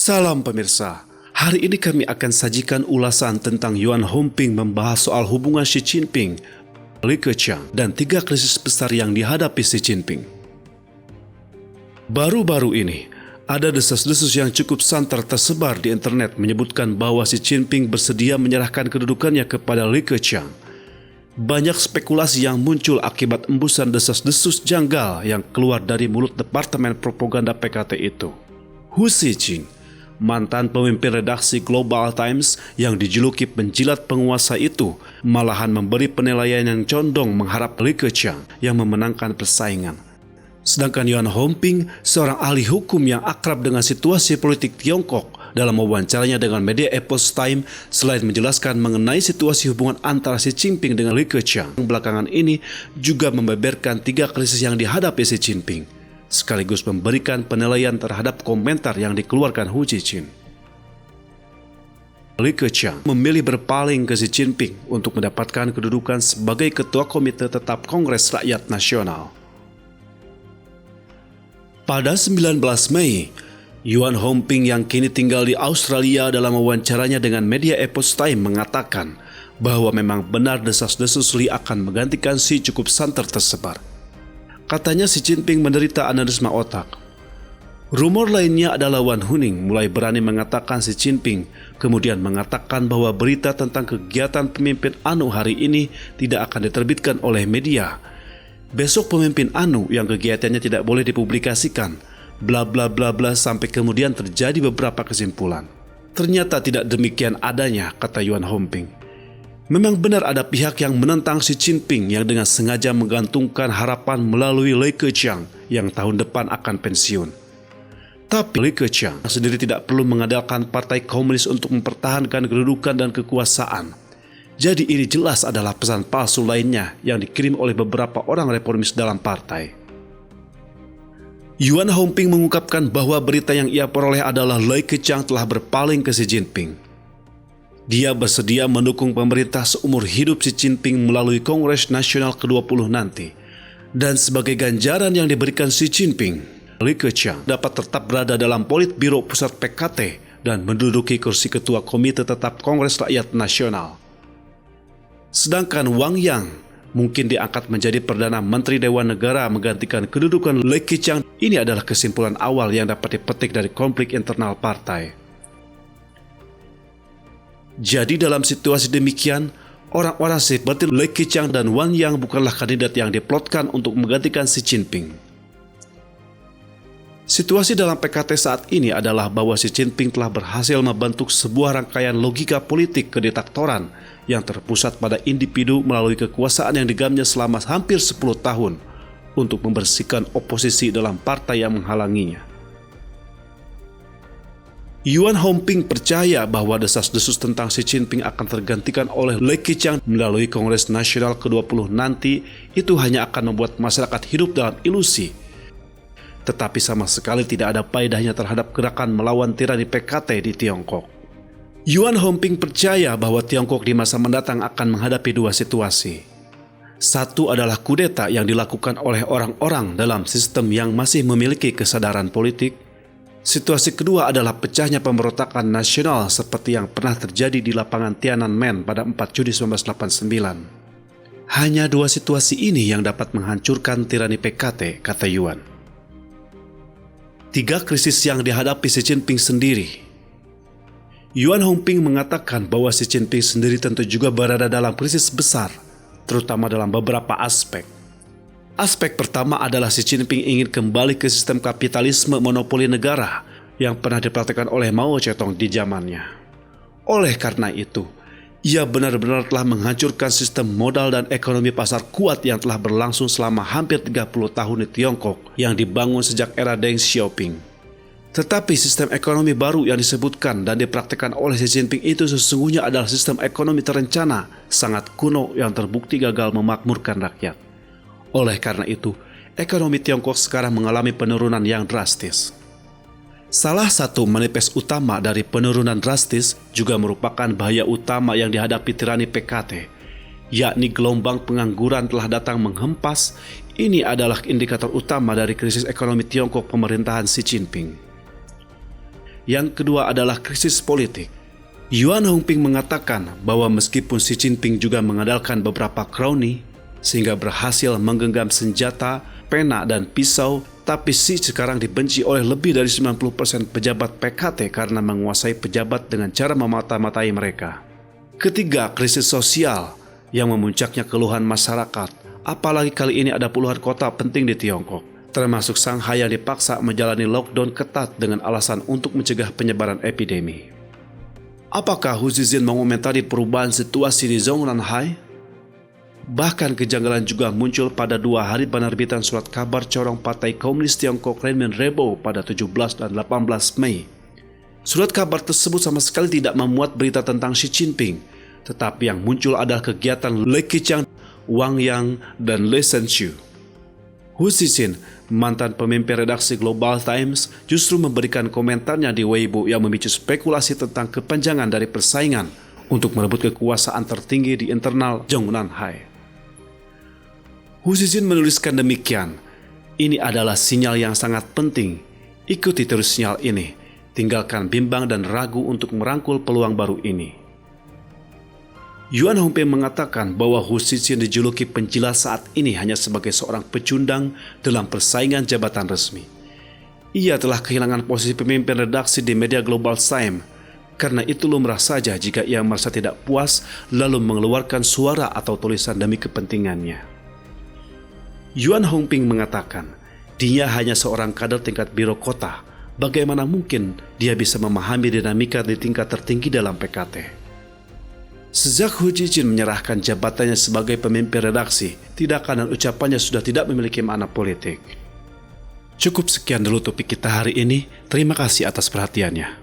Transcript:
Salam pemirsa, hari ini kami akan sajikan ulasan tentang Yuan Hongping membahas soal hubungan Xi Jinping, Li Keqiang, dan 3 krisis besar yang dihadapi Xi Jinping. Baru-baru ini, ada desas-desus yang cukup santer tersebar di internet menyebutkan bahwa Xi Jinping bersedia menyerahkan kedudukannya kepada Li Keqiang. Banyak spekulasi yang muncul akibat embusan desas-desus janggal yang keluar dari mulut Departemen Propaganda PKT itu. Hu Xijing, mantan pemimpin redaksi Global Times yang dijuluki penjilat penguasa itu, malahan memberi penilaian yang condong mengharap Li Keqiang yang memenangkan persaingan. Sedangkan Yuan Hongping, seorang ahli hukum yang akrab dengan situasi politik Tiongkok, dalam wawancaranya dengan media Epoch Times, selain menjelaskan mengenai situasi hubungan antara Xi Jinping dengan Li Keqiang, belakangan ini juga membeberkan 3 krisis yang dihadapi Xi Jinping, sekaligus memberikan penilaian terhadap komentar yang dikeluarkan Hu Xijing. Li Keqiang memilih berpaling ke Xi Jinping untuk mendapatkan kedudukan sebagai Ketua Komite Tetap Kongres Rakyat Nasional. Pada 19 Mei, Yuan Hongping yang kini tinggal di Australia dalam wawancaranya dengan media Epoch Times mengatakan bahwa memang benar desas-desus Li akan menggantikan Xi cukup santer tersebar. Katanya Xi Jinping menderita aneurisma otak. Rumor lainnya adalah Wang Huning mulai berani mengatakan Xi Jinping, kemudian mengatakan bahwa berita tentang kegiatan pemimpin ANU hari ini tidak akan diterbitkan oleh media. Besok pemimpin ANU yang kegiatannya tidak boleh dipublikasikan, bla bla bla bla, sampai kemudian terjadi beberapa kesimpulan. Ternyata tidak demikian adanya, kata Yuan Hongping. Memang benar ada pihak yang menentang Xi Jinping yang dengan sengaja menggantungkan harapan melalui Li Keqiang yang tahun depan akan pensiun. Tapi Li Keqiang sendiri tidak perlu mengandalkan Partai Komunis untuk mempertahankan kedudukan dan kekuasaan. Jadi ini jelas adalah pesan palsu lainnya yang dikirim oleh beberapa orang reformis dalam partai. Yuan Hongping mengungkapkan bahwa berita yang ia peroleh adalah Li Keqiang telah berpaling ke Xi Jinping. Dia bersedia mendukung pemerintah seumur hidup Xi Jinping melalui Kongres Nasional ke-20 nanti. Dan sebagai ganjaran yang diberikan Xi Jinping, Li Keqiang dapat tetap berada dalam Politbiro Pusat PKT dan menduduki kursi Ketua Komite Tetap Kongres Rakyat Nasional. Sedangkan Wang Yang mungkin diangkat menjadi Perdana Menteri Dewan Negara menggantikan kedudukan Li Keqiang. Ini adalah kesimpulan awal yang dapat dipetik dari konflik internal partai. Jadi dalam situasi demikian, orang-orang seperti Li Keqiang dan Wang Yang bukanlah kandidat yang diplotkan untuk menggantikan Xi Jinping. Situasi dalam PKT saat ini adalah bahwa Xi Jinping telah berhasil membentuk sebuah rangkaian logika politik kediktatoran yang terpusat pada individu melalui kekuasaan yang digamnya selama hampir 10 tahun untuk membersihkan oposisi dalam partai yang menghalanginya. Yuan Hongping percaya bahwa desas-desus tentang Xi Jinping akan tergantikan oleh Li Keqiang melalui Kongres Nasional ke-20 nanti itu hanya akan membuat masyarakat hidup dalam ilusi. Tetapi sama sekali tidak ada faedahnya terhadap gerakan melawan tirani PKT di Tiongkok. Yuan Hongping percaya bahwa Tiongkok di masa mendatang akan menghadapi 2 situasi. Satu adalah kudeta yang dilakukan oleh orang-orang dalam sistem yang masih memiliki kesadaran politik. Situasi kedua adalah pecahnya pemberontakan nasional seperti yang pernah terjadi di lapangan Tiananmen pada 4 Juni 1989. Hanya 2 situasi ini yang dapat menghancurkan tirani PKT, kata Yuan. 3 krisis yang dihadapi Xi Jinping sendiri. Yuan Hongping mengatakan bahwa Xi Jinping sendiri tentu juga berada dalam krisis besar, terutama dalam beberapa aspek. Aspek pertama adalah Xi Jinping ingin kembali ke sistem kapitalisme monopoli negara yang pernah dipraktikkan oleh Mao Zedong di zamannya. Oleh karena itu, ia benar-benar telah menghancurkan sistem modal dan ekonomi pasar kuat yang telah berlangsung selama hampir 30 tahun di Tiongkok yang dibangun sejak era Deng Xiaoping. Tetapi sistem ekonomi baru yang disebutkan dan dipraktikkan oleh Xi Jinping itu sesungguhnya adalah sistem ekonomi terencana, sangat kuno yang terbukti gagal memakmurkan rakyat. Oleh karena itu, ekonomi Tiongkok sekarang mengalami penurunan yang drastis. Salah satu manifest utama dari penurunan drastis juga merupakan bahaya utama yang dihadapi tirani PKT, yakni gelombang pengangguran telah datang menghempas. Ini adalah indikator utama dari krisis ekonomi Tiongkok pemerintahan Xi Jinping. Yang kedua adalah krisis politik. Yuan Hongping mengatakan bahwa meskipun Xi Jinping juga mengandalkan beberapa kroni sehingga berhasil menggenggam senjata, pena, dan pisau, tapi Xi sekarang dibenci oleh lebih dari 90% pejabat PKT karena menguasai pejabat dengan cara memata-matai mereka. Ketiga, krisis sosial yang memuncaknya keluhan masyarakat. Apalagi kali ini ada puluhan kota penting di Tiongkok, termasuk Shanghai yang dipaksa menjalani lockdown ketat dengan alasan untuk mencegah penyebaran epidemi. Apakah Hu Zizhen mengomentari perubahan situasi di Zhongnanhai? Bahkan kejanggalan juga muncul pada 2 hari penerbitan surat kabar corong Partai Komunis Tiongkok Renmin Rebo pada 17 dan 18 Mei. Surat kabar tersebut sama sekali tidak memuat berita tentang Xi Jinping, tetapi yang muncul adalah kegiatan Li Keqiang, Wang Yang, dan Li Zenshu. Hu Zizhen, mantan pemimpin redaksi Global Times, justru memberikan komentarnya di Weibo yang memicu spekulasi tentang kepanjangan dari persaingan untuk merebut kekuasaan tertinggi di internal Zhongnanhai. Hu Zizhen menuliskan demikian, "Ini adalah sinyal yang sangat penting. Ikuti terus sinyal ini. Tinggalkan bimbang dan ragu untuk merangkul peluang baru ini." Yuan Hongping mengatakan bahwa Hu Zizhen dijuluki penjilat saat ini hanya sebagai seorang pecundang dalam persaingan jabatan resmi. Ia telah kehilangan posisi pemimpin redaksi di media Global Times. Karena itu lumrah saja jika ia merasa tidak puas lalu mengeluarkan suara atau tulisan demi kepentingannya. Yuan Hongping mengatakan, dia hanya seorang kader tingkat biro kota. Bagaimana mungkin dia bisa memahami dinamika di tingkat tertinggi dalam PKT? Sejak Hu Zizhen menyerahkan jabatannya sebagai pemimpin redaksi, tindakan dan ucapannya sudah tidak memiliki makna politik. Cukup sekian dulu topik kita hari ini. Terima kasih atas perhatiannya.